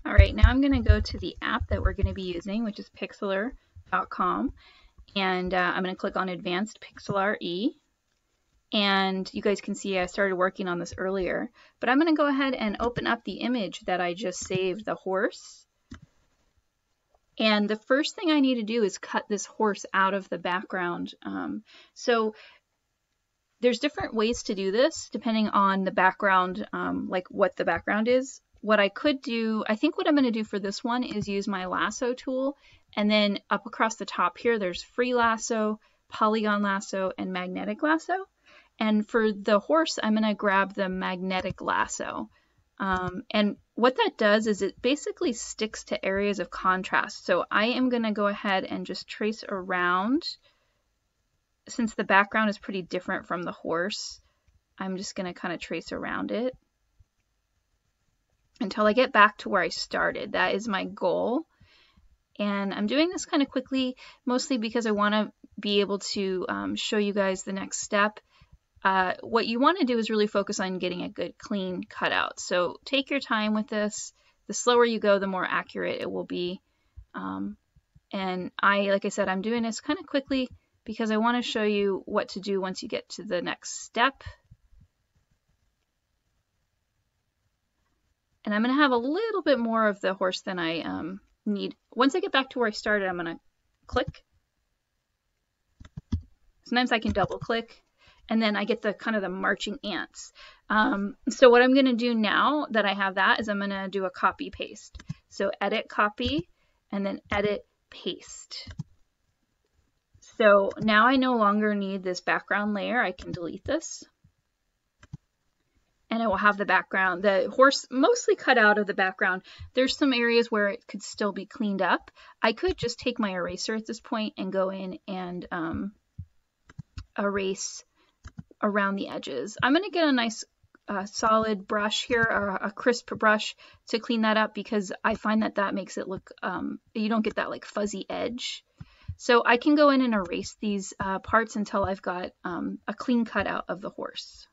All right, now I'm going to go to the app that we're going to be using, which is PIXLR.com, and I'm going to click on Advanced PIXLR E. And you guys can see I started working on this earlier, but I'm going to go ahead and open up the image that I just saved, the horse. And the first thing I need to do is cut this horse out of the background. So there's different ways to do this depending on the background, like what the background is. What I could do, I think what I'm going to do for this one is use my lasso tool, and then up across the top here there's free lasso, polygon lasso, and magnetic lasso. And for the horse I'm going to grab the magnetic lasso. And what that does is it basically sticks to areas of contrast. So I am going to go ahead and just trace around. Since the background is pretty different from the horse, I'm just going to kind of trace around it until I get back to where I started. That is my goal. And I'm doing this kind of quickly, mostly because I want to be able to show you guys the next step. What you want to do is really focus on getting a good clean cutout. So take your time with this. The slower you go, the more accurate it will be. And like I said, I'm doing this kind of quickly because I want to show you what to do once you get to the next step. And I'm going to have a little bit more of the horse than I need. Once I get back to where I started, I'm going to click. Sometimes I can double click, and then I get the kind of the marching ants. So what I'm going to do now that I have that is I'm going to do a copy paste. So edit copy, and then edit paste. So now I no longer need this background layer. I can delete this. And it will have the background, the horse mostly cut out of the background. There's some areas where it could still be cleaned up. I could just take my eraser at this point and go in and erase around the edges. I'm going to get a nice solid brush here, or a crisp brush, to clean that up, because I find that that makes it look, you don't get that like fuzzy edge. So I can go in and erase these parts until I've got a clean cutout of the horse.